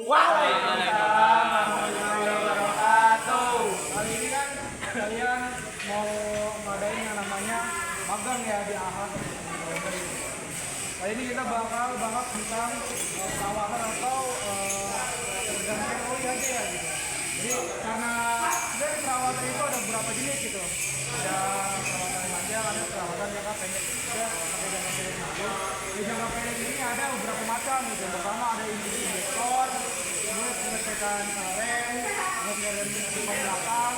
Waalaikumsalam warahmatullahi wabarakatuh. Kali ini kan kalian mau ngadain yang namanya magang ya di Ahad. Kali ini kita bakal bahas tentang perawatan atau pergantian oli aja ya gitu. Jadi karena sebenarnya perawatan itu ada beberapa jenis gitu. Ada perawatan panjang, ada perawatan jangka pendek juga, ada jangka pendek juga. Di jangka pendek ini ada beberapa macam gitu. Pertama ada injektor, kemudian pengecekan rem, kemudian pengecekan belakang,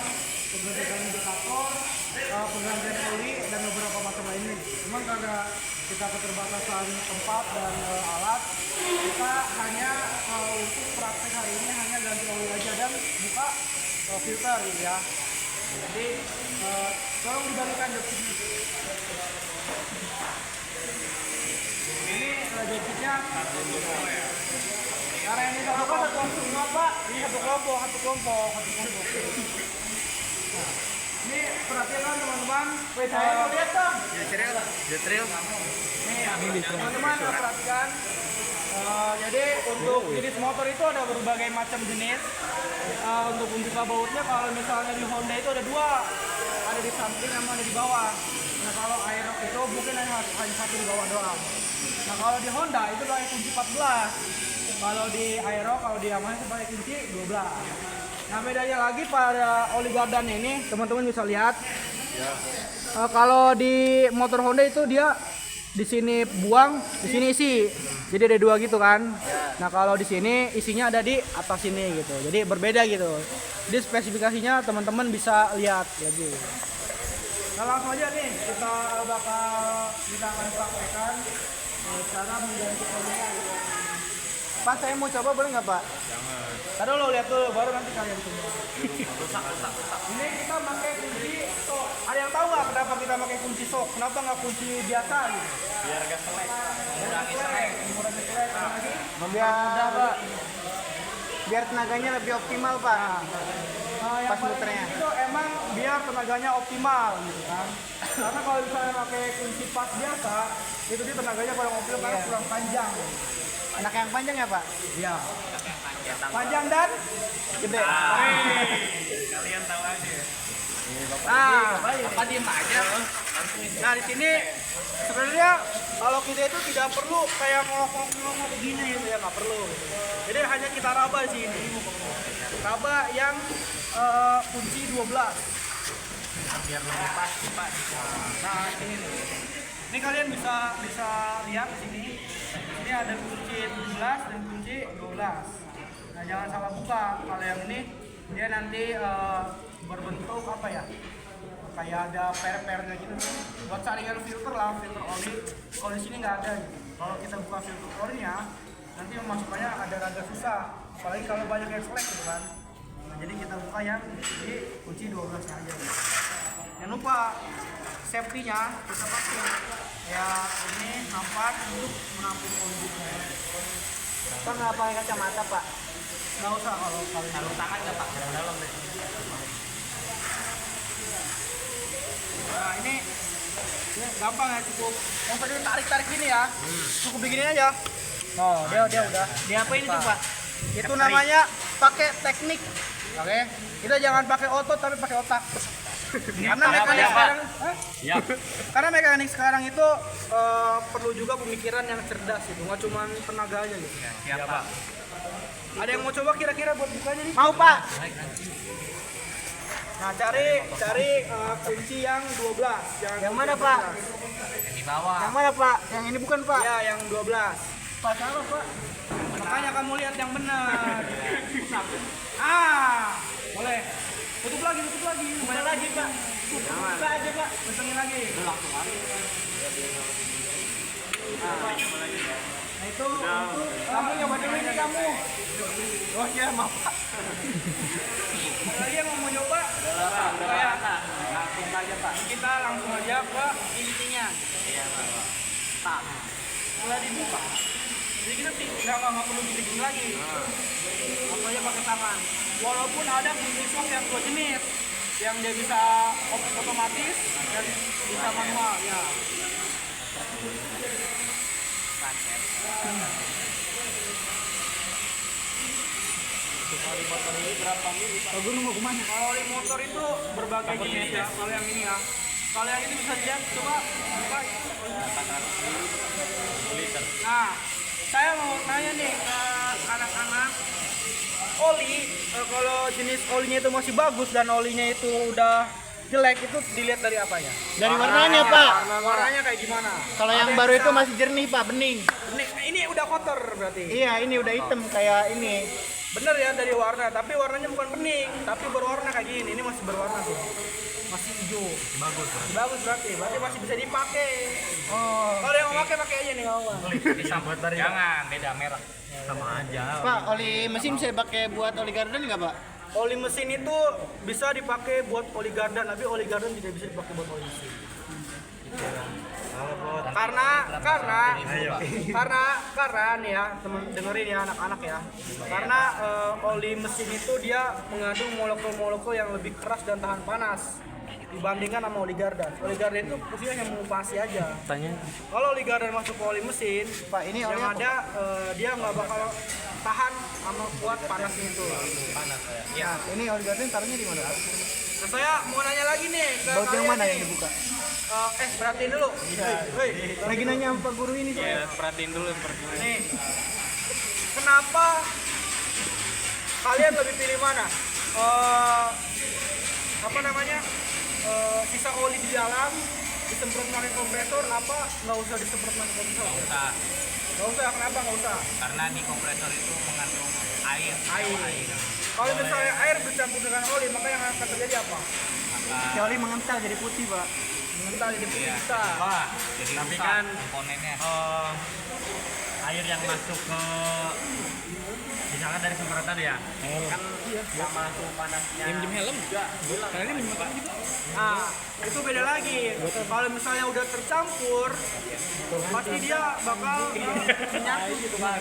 pengecekan indikator, penggantian oli dan beberapa macam lainnya. Cuman karena kita keterbatasan tempat dan alat, kita hanya untuk praktek hari ini hanya ganti oli aja dan buka filter gitu ya. Jadi tolong dibalikan joysticknya. Ini joysticknya. Karena ini satu kelompok semua Pak. Ini satu kelompok. Nah, ini perhatikan teman-teman. Saya mau lihat dong. Jetril. Nih teman-teman perhatikan. Jadi untuk jenis motor itu ada berbagai macam jenis. Untuk pembuka bautnya kalau misalnya di Honda itu ada dua, ada di samping sama ada di bawah. Nah kalau Aerox itu mungkin hanya satu di bawah doang. Nah kalau di Honda itu pakai kunci 14. Kalau di Aerox, kalau di Yamaha itu pakai kunci 12. Nah bedanya lagi pada oli gardan ini teman-teman bisa lihat. Kalau di motor Honda itu dia di sini buang, di sini isi. Jadi ada dua gitu kan. Nah kalau di sini isinya ada di atas sini gitu. Jadi berbeda gitu. Jadi spesifikasinya teman-teman bisa lihat lagi. Nah langsung aja nih kita akan praktekkan cara mengganti olinya. Pak saya mau coba boleh nggak Pak? Jangan. Tadi lo lihat dulu baru nanti kalian coba. Rusak. Ini kita pakai kunci sok. Ada yang tahu nggak kenapa kita pakai kunci sok? Kenapa nggak kunci biasa gitu? Biar gak selek. Mengurangi selek lagi. Biar Pak. Biar tenaganya lebih optimal Pak. Yang Pas muternya. itu emang biar tenaganya optimal gitu kan. Karena kalau misalnya pakai kunci pas biasa, itu dia tenaganya kurang optimal karena kurang panjang. Anak yang panjang ya Pak? Iya. Panjang dan gede. Kalian tahu aja. Nah, apa diem aja? Nah di sini sebenarnya kalau kita itu tidak perlu kayak ngolok-ngolok begini gitu ya, nggak perlu. Jadi hanya kita raba di sini. Raba yang kunci 12. Biar lebih pas Pak. Nah ini nih. Ini kalian bisa lihat di sini. Ini ada kunci 17 dan kunci 12. Nah jangan salah buka. Kalau yang ini dia nanti berbentuk apa ya? Kayak ada per-pernya gitu. Buat saringan filter lah, filter oli. Kalau di sini nggak ada. Gitu. Kalau kita buka filter olinya, nanti memasukkannya ada rada susah. Apalagi kalau banyak yang selek gitu kan. Nah, jadi kita buka yang di kunci 12 aja. Gitu. Jangan lupa safety-nya kita pakai ya ini nampak untuk menampung oli. Pak nggak pakai kacamata Pak? Nggak usah kalau Taruh tangan nggak Pak? Dalam deh. Nah ini gampang ya, cukup yang tadi tarik gini ya, cukup begini aja. Oh dia udah. Dia apa ini tuh Pak? Itu namanya pakai teknik. Oke. Kita jangan pakai otot tapi pakai otak. Karena mekanik sekarang, karena mekanik sekarang itu perlu juga pemikiran yang cerdas gitu, nggak cuma tenaga aja gitu. Siapa? Ada yang mau coba kira-kira buat bukanya nih? Mau Pak? Nah cari kunci yang 12. Yang mana Pak? Di bawah. Yang mana Pak? Yang ini bukan Pak? Ya yang 12. Pak salah Pak. Makanya kamu lihat yang benar. Boleh. Tutup lagi. Mana lagi Pak? Buka aja Pak. Pesen lagi. Langsung aja. Nah itu untuk kamu yang mau ini kamu. Oh iya maaf Pak. Ada lagi yang mau nyoba? Kayak Langsung aja Pak. kita langsung aja ke intinya. Iya Pak. Tak. Mulai dibuka. Jadi kita nggak perlu bikin lagi. Apa aja pakai tangan. Walaupun ada kunci sok yang dua jenis, yang dia bisa otomatis dan bisa manual ya. Oli motor ini berapa mili Pak? Gue mau kemana? Kalau oli motor itu berbagai jenis ya. Kalau yang ini ya. Kalau yang ini bisa dilihat, coba buka itu. 800 liter. Nah, saya mau nanya nih ke anak-anak. Oli, kalau jenis olinya itu masih bagus dan olinya itu udah jelek, itu dilihat dari apanya? Dari warnanya, Pak. Warnanya kayak gimana? Kalau yang Ada baru itu bisa- masih jernih, Pak, bening. ini udah kotor berarti. Iya, ini udah hitam kayak ini. Bener ya dari warna, tapi warnanya bukan bening, tapi berwarna kayak gini. Ini masih berwarna tuh. Masih hijau. Bagus Pak. Bagus berarti masih bisa dipakai. Oh. Kalau yang mau pakai aja nih nggak apa. Disambut dari jangan beda merek. Sama aja. Pak, oli mesin bisa dipakai buat oli garden nggak, Pak? Oli mesin itu bisa dipakai buat oli garden, tapi oli garden tidak bisa dipakai buat oli mesin. Karena nih ya teman dengerin ya anak-anak ya. Karena oli mesin itu dia mengandung molekul-molekul yang lebih keras dan tahan panas dibandingkan sama oli garden. Oli garden itu fungsinya hanya mengupasi aja. Kalau oli garden masuk ke oli mesin, Pak, ini oli yang apa, ada dia nggak bakal tahan sama kuat panasnya itu. Panas ya. Ya. Ini oli garden taruhnya di mana, Pak? Terus saya mau nanya lagi nih ke Baut yang kalian mana nih. yang dibuka? Perhatiin dulu. Hei, Lagi nanya sama Pak Guru ini, Pak. Iya, perhatiin dulu yang pertama. nih. Kenapa kalian lebih pilih mana? Apa namanya? Sisa oli di dalam disemprot pakai kompresor apa nggak usah disemprot pakai kompresor? Nah, Nggak usah, kenapa nggak usah? karena di kompresor itu mengandung air. Air. Kalau misalnya air bercampur dengan oli, maka yang akan terjadi apa? Si oli mengental jadi putih, Pak. Mengental jadi Iya. bisa. Wah, jadi Tapi rusak kan, komponennya. Air yang masuk ke misalkan dari semprotan ya kan sama suhu panasnya helm juga Nah, itu beda lagi. Kalau misalnya udah tercampur, pasti dia bakal menyatu gitu kan.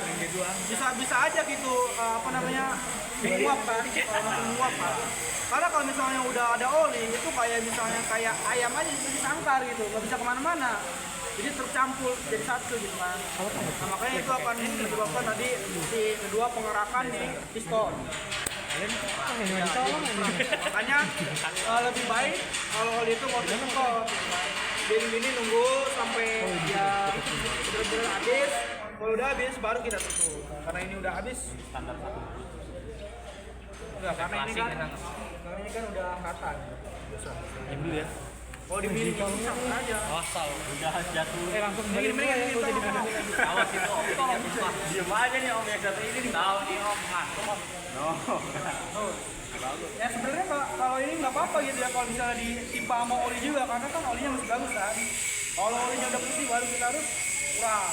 Bisa aja gitu apa namanya menguap kan, menguap kan. Karena kalau misalnya udah ada oli itu kayak ayam aja bisa disangkar gitu, nggak bisa kemana-mana. Jadi tercampur jadi satu gitu kan. Nah, makanya itu akan menyebabkan tadi si kedua pengerakan di piston. Makanya lebih baik kalau oli itu mau disemprot. Gini nunggu sampai dia benar-benar habis. Kalau udah habis baru kita tutup. Karena ini udah habis. Enggak, karena ini kan udah rata. dulu ya Kalau dimiliki sama aja. asal udah jatuh Langsung mendingan Awas itu om, tolong sumpah. diem aja nih om yang satu ini nih Tahu nih om, ngantuk om. Ya sebenarnya kalau ini nggak apa-apa gitu ya kalau misalnya ditimpa sama oli juga karena kan olinya masih bagus kan. Kalau olinya udah putih baru kita harus kurang.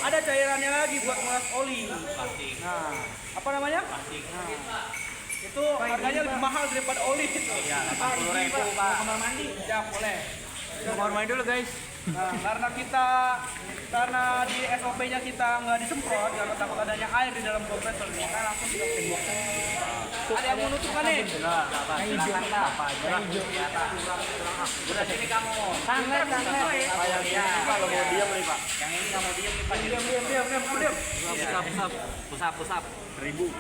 Ada cairannya lagi buat menguras oli. Plastik. Nah, apa namanya? Plastik. Itu harganya lebih mahal daripada oli. Iya, 80.000 Pak. Kamar mandi? Ya boleh. Kamar mandi dulu, guys. Nah, karena di SOP-nya kita nggak disemprot karena takut adanya air di dalam kompresor, makanya langsung kita tembok. Ada yang mau nutup kan nih? Silakan Pak, apa aja. Udah sini kamu. Sangat. Yang ini kalau mau diam nih Pak. Yang ini nggak mau diam nih Pak. Diam. Pusap. 1000.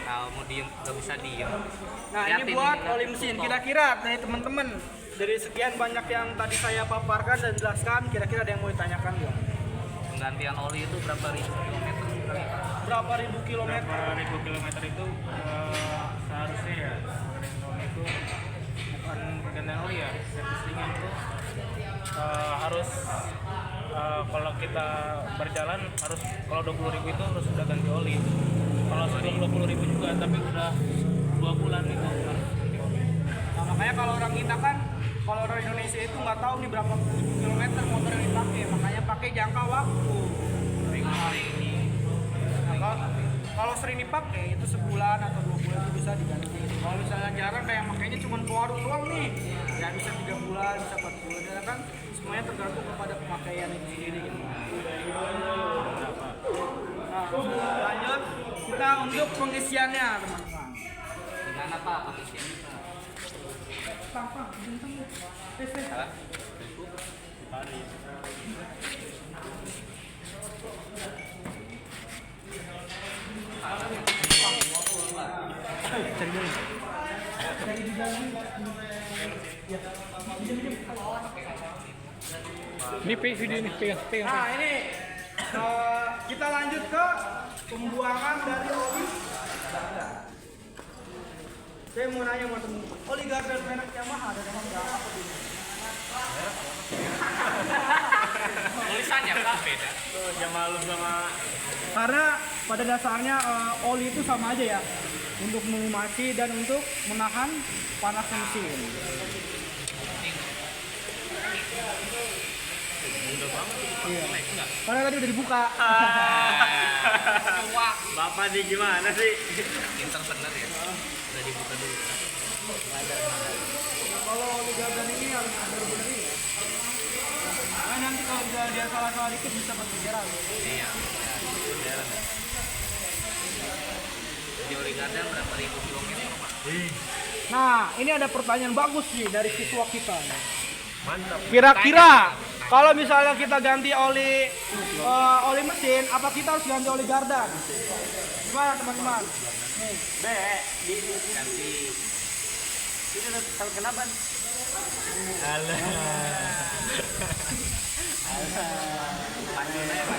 Kalau mau diem nggak bisa diem. Nah, ini buat oli mesin. Kira-kira dari teman-teman dari sekian banyak yang tadi saya paparkan dan jelaskan, kira-kira ada yang mau ditanyakan nggak? Penggantian oli itu berapa ribu kilometer sekali Pak? Berapa ribu kilometer? berapa ribu kilometer itu seharusnya ya itu bukan pergantian oli ya servicingnya itu harus kalau kita berjalan harus kalau 20.000 itu harus sudah ganti oli kalau sebelum 20.000 juga tapi udah 2 bulan itu harus ganti oli. Nah, makanya kalau orang kita kan, kalau orang Indonesia itu nggak tahu nih berapa kilometer motor yang dipakai, makanya pakai jangka waktu. Nah, kalau sering dipakai itu sebulan atau 2 bulan itu bisa diganti. Kalau misalnya jarang kayak makanya cuma ke warung doang nih, ya bisa 3 bulan, bisa 4 bulan, ya kan semuanya tergantung kepada pemakaian itu sendiri. Gitu. Nah, lanjut kita untuk pengisiannya teman-teman. Gimana Pak pengisiannya Pak? Ini video ini pegang. Nah ini kita lanjut ke pembuangan dari oli. Saya mau nanya sama temen, oli Garden merek Yamaha ada nama berapa di Tulisannya Pak beda. Jam malam sama Karena pada dasarnya oli itu sama aja ya, untuk mengumasi dan untuk menahan panas mesin. Iya. Karena tadi udah dibuka. Wah, Bapak nih gimana sih? pinter bener ya. Udah dibuka dulu. Kalau oli Garden ini harus benar-benar ya. Nah, nanti kalau dia salah-salah dikit bisa berkejaran. Iya. Beneran ya. Di Oli Garden berapa ribu kilometer Pak? Nah, ini ada pertanyaan bagus nih dari siswa kita. Mantap. Kira-kira kalau misalnya kita ganti oli mesin, apa kita harus ganti oli Gardan? Gimana teman-teman? Nih, Ganti Ini udah tahu kenapa?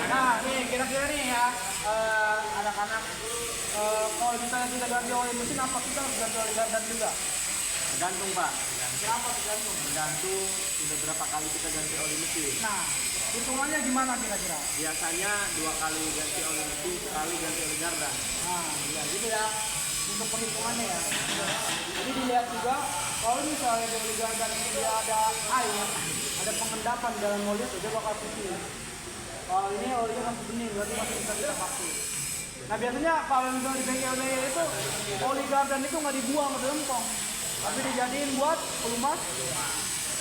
nah nih kira-kira nih ya anak-anak kalau misalnya kita ganti oli mesin, apa kita harus ganti oli Gardan juga? Tergantung Pak. Kenapa tergantung? Tergantung sudah berapa kali kita ganti oli mesin. Nah, hitungannya gimana kira-kira? Biasanya 2 kali ganti oli mesin, sekali ganti oli gardan. Nah, ya gitu ya. Untuk perhitungannya ya. Jadi dilihat juga kalau misalnya di oli Gardan ini dia ada air, ada pengendapan dalam oli itu, dia bakal putih. Kalau ini olinya masih bening, berarti masih bisa kita pakai. Nah biasanya kalau misalnya di bengkel-bengkel itu oli Gardan itu nggak dibuang ke lempong, tapi dijadiin buat pelumas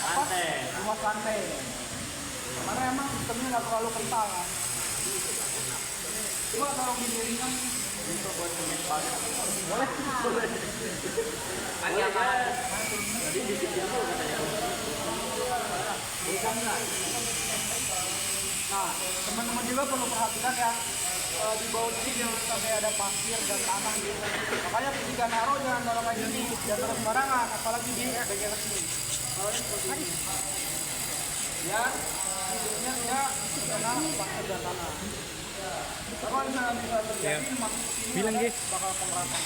Santai. pelumas lantai. Karena emang sistemnya nggak terlalu kental kan. Coba taruh di ringan. Boleh? kan yang mana? Nah, teman-teman juga perlu perhatikan ya, di bawah sini jangan sampai ada pasir dan tanah gitu. Makanya ketika naruh jangan naruh kayak gini, jangan taruh sembarangan, apalagi di bengkel resmi. Kalau ini posisi ya, hidupnya tidak kena pasir dan tanah. Kalau misalnya bisa terjadi masuk sini, Bilang, ada Ge. bakal penggerapan.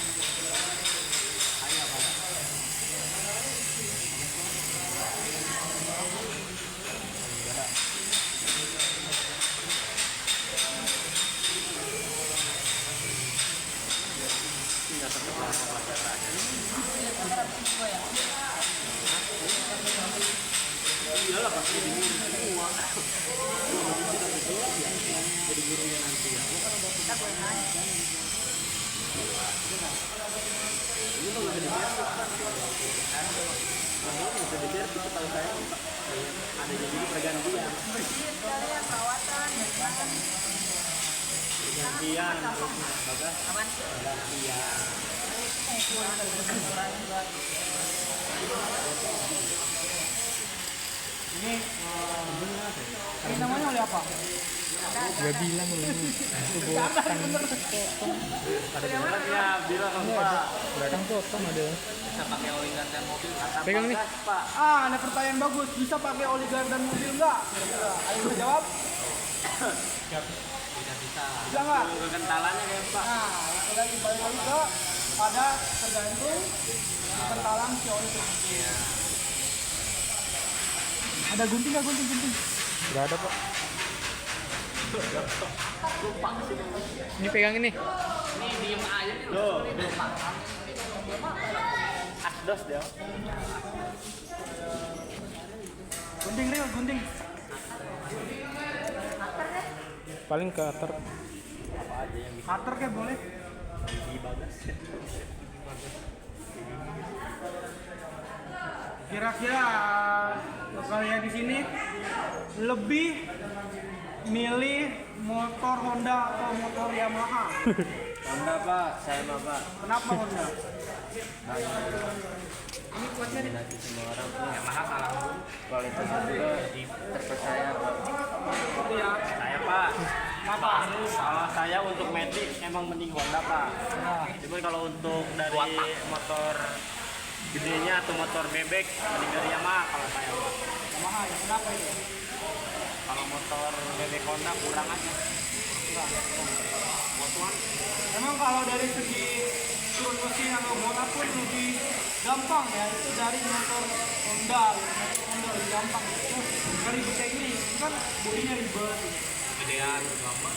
Ini namanya oleh apa? Gak bilang lu. Itu Ya, bilang Pak. belakang potong ada. Bisa pakai Oli Garden mobil. Pegang nih. Gas, Pak. Ada pertanyaan bagus. Bisa pakai oli Gardan mobil nggak? Kira-kira. Ayo bisa jawab. Tidak bisa. Bisa nggak? Kekentalannya ya, Pak. Nah, itu lagi balik lagi ke pada tergantung kekentalan si oli tersebut. Ada gunting nggak gunting? Gak ada Pak. Ini pegang ini. Ini diem aja nih. Loh, asdos dia. Gunting real, gunting. Paling ke atar. Cutter kayak boleh. Kira-kira kalian di sini lebih milih motor Honda atau motor Yamaha? Honda, Pak. Saya mah, Pak. Kenapa Honda? Ini kuatnya nih. Nanti semua orang tuh Yamaha kalah dulu. kualitasnya juga terpercaya, Pak. Iya. Saya Pak. Kenapa? Kalau saya untuk metik emang mending Honda Pak. Cuma kalau untuk dari motor gedenya atau motor bebek mending dari Yamaha kalau saya Pak. Yamaha ya, kenapa itu? Kalau motor bebek Honda kurang aja. Memang kalau dari segi turun mesin atau motor pun lebih gampang ya, itu dari motor Honda lebih gampang. Dari ribet kayak ini, itu kan bodinya ribet. Gedean lama.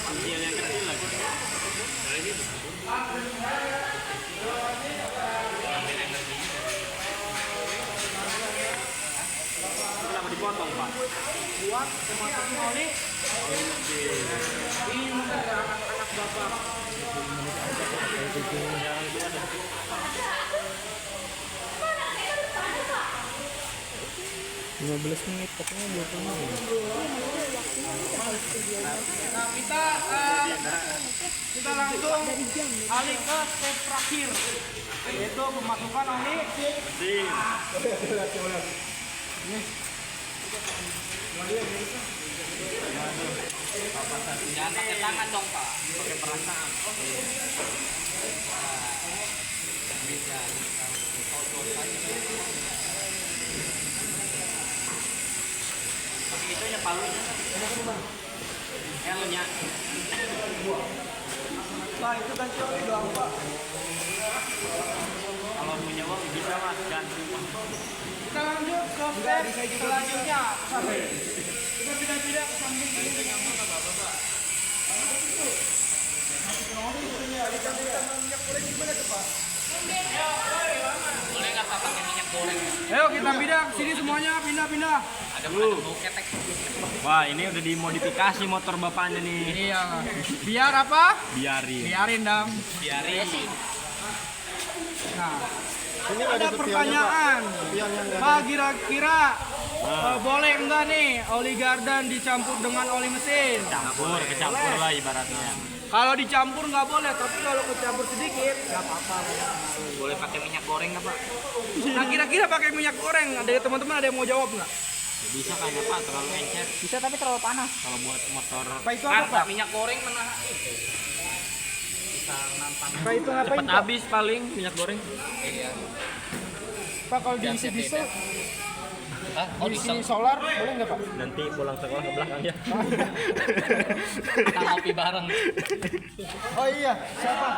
Kecil yang kecil lagi. Dari situ. Ambil energi. Kenapa dipotong Pak? Buat kemasukin oli. Ini untuk anak-anak bapak. Yang itu ada. 15 menit pokoknya 20 menit. Nah, kita langsung alih ke step terakhir, yaitu pemasukan oli. Sih. Jangan pakai tangan dong Pak, pakai perasaan. Bisa. Tapi itu ya palunya. L-nya. Nah, itu ganti oli doang, Pak. Kalau punya uang bisa Mas ganti. Kita lanjut ke step selanjutnya. Kita pindah-pindah ke samping ini. Boleh nggak Pak pakai minyak goreng? Ayo kita pindah ke sini semuanya, pindah-pindah. Ada bau ketek. Wah, ini udah dimodifikasi motor bapaknya nih. Iya. Biar apa? Biarin. Biarin dong. Biarin. Nah, ada pertanyaan. Pak, kira-kira boleh enggak nih oli gardan dicampur dengan oli mesin? Kecampur lah ibaratnya. Kalau dicampur nggak boleh, tapi kalau kecampur sedikit nggak apa-apa. Boleh pakai minyak goreng nggak Pak? Nah, kira-kira pakai minyak goreng, ada teman-teman ada yang mau jawab nggak? Bisa kayaknya Pak, terlalu encer. Bisa tapi terlalu panas. Kalau buat motor Pak itu apa, Pak? Minyak goreng mana itu? Bisa nampang. Pak itu ngapain, cepat Pak? habis paling minyak goreng. Iya. Pak, kalau diisi diesel, Hah? Oh, diisi diesel. solar, boleh nggak, Pak? Nanti pulang sekolah ke belakang ya. Kita ngopi bareng. Oh iya, siapa?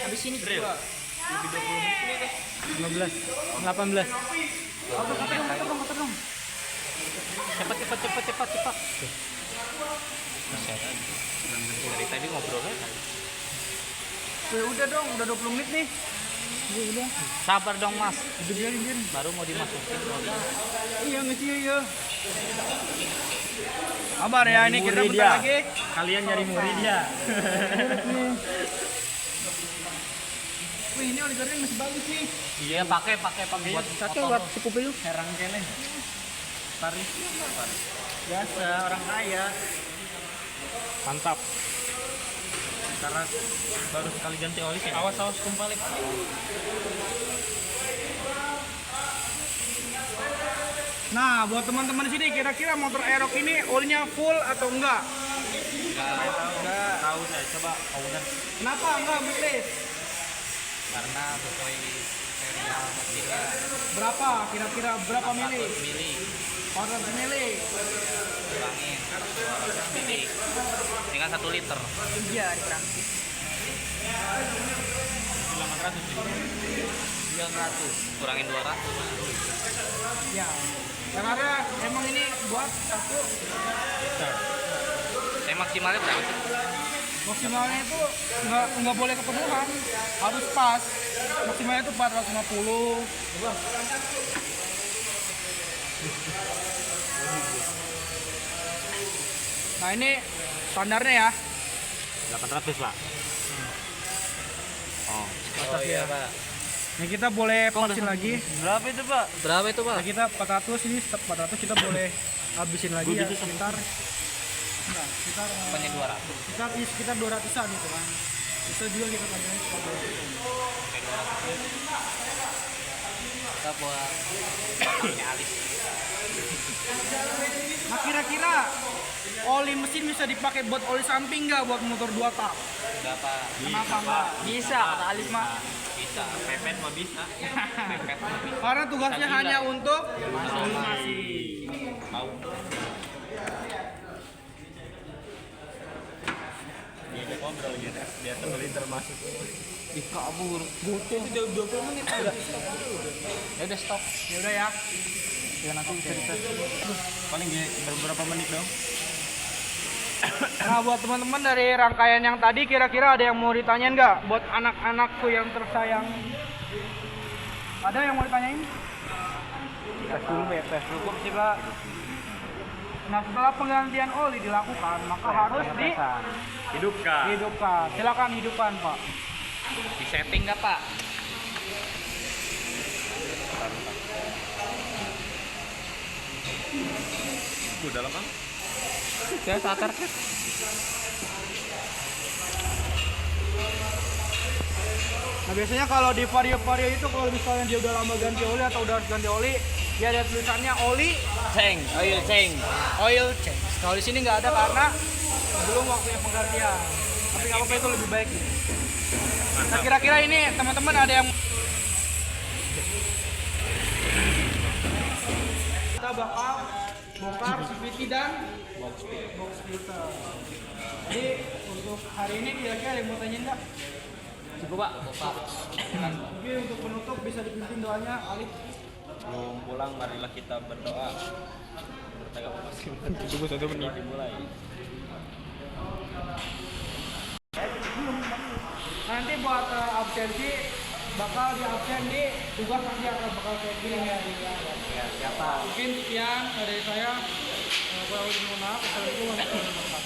Habis ini bro. 15, 18. Kata dong. Cepat. Dari tadi ngobrolnya kan. Ya udah dong, udah 20 menit nih. Ya udah. Sabar dong Mas. Biarin. Baru mau dimasukin. Iya ngisi ya. Sabar ya, ini kita Murid bentar ya. lagi. Kalian nyari murid ya. Wih, ini oli garden masih bagus nih. Iya pakai buat motor. cukup dulu. Herang kene. Paris. Biasa orang kaya. Mantap. Karena baru sekali ganti oli kayak. Awas kumpalin. Nah, buat teman-teman di sini kira-kira motor Aerox ini olinya full atau enggak? Enggak tahu saya coba owner. Kenapa enggak, Buklis? Karena sesuai serial mesinnya Berapa? Kira-kira berapa mili? 100 mili. 400 mili. Kurangin 100 mili. Ini kan 1 liter. Iya, di Prancis. 900 kurangin 200. Ya. Karena emang ini buat satu Saya maksimalnya berapa sih? maksimalnya itu nggak boleh kepenuhan, harus pas. Maksimalnya itu 450. Nah ini standarnya ya. 800 Pak. Oh iya Pak. Nih kita boleh vaksin lagi. Berapa itu Pak? Berapa itu, Pak? Nah, kita 400 ini, step 400 kita boleh habisin lagi ya sekitar enggak, sekitar Bukannya 200. sekitar 200-an gitu kan. Bisa juga kita tambahin sekitar 200. Kita buat punya alis. Nah kira-kira oli mesin bisa dipakai buat oli samping nggak buat motor 2 tak? Berapa? Kenapa nggak? Bisa, kata Alif mah. Bisa. Pepet mah bisa. Pepet mah bisa. Karena tugasnya Bisa hanya gila. untuk Mau. Ini ngobrol gitu. Biar terbeli termasuk. Ih, kabur. Butuh. Udah 20 menit udah. Ya udah stop. ya udah ya. Ya nanti bisa dites. Paling beberapa menit dong. Nah buat teman-teman dari rangkaian yang tadi kira-kira ada yang mau ditanyain nggak buat anak-anakku yang tersayang? Ada yang mau ditanyain? Tes dulu ya, tes cukup sih Kak. Nah setelah penggantian oli dilakukan maka harus Hidupkan. dihidupkan. Silakan hidupkan Pak. Di setting nggak, Pak? Udah lama. Saya starter. Nah biasanya kalau di vario-vario itu kalau misalnya dia udah lama ganti oli atau udah harus ganti oli, dia ada tulisannya oli Oil change. oil change. Kalau di sini nggak ada karena belum waktunya penggantian. Tapi nggak apa-apa itu lebih baik. Nah kira-kira ini teman-teman ada yang kita bakal bongkar CVT dan box filter. Jadi untuk hari ini kira-kira ada yang mau tanyain nggak? Cukup, Pak. Bapak. Oke untuk penutup bisa dipimpin doanya Alif. Sebelum pulang marilah kita berdoa. Bertagap masing-masing. Tunggu 1 menit. Dimulai. Nanti buat absensi bakal di absen di tugas nanti akan bakal kayak gini ya. Ya, siapa? Mungkin sekian dari saya. Kurang lebih mohon maaf. Assalamualaikum warahmatullahi wabarakatuh.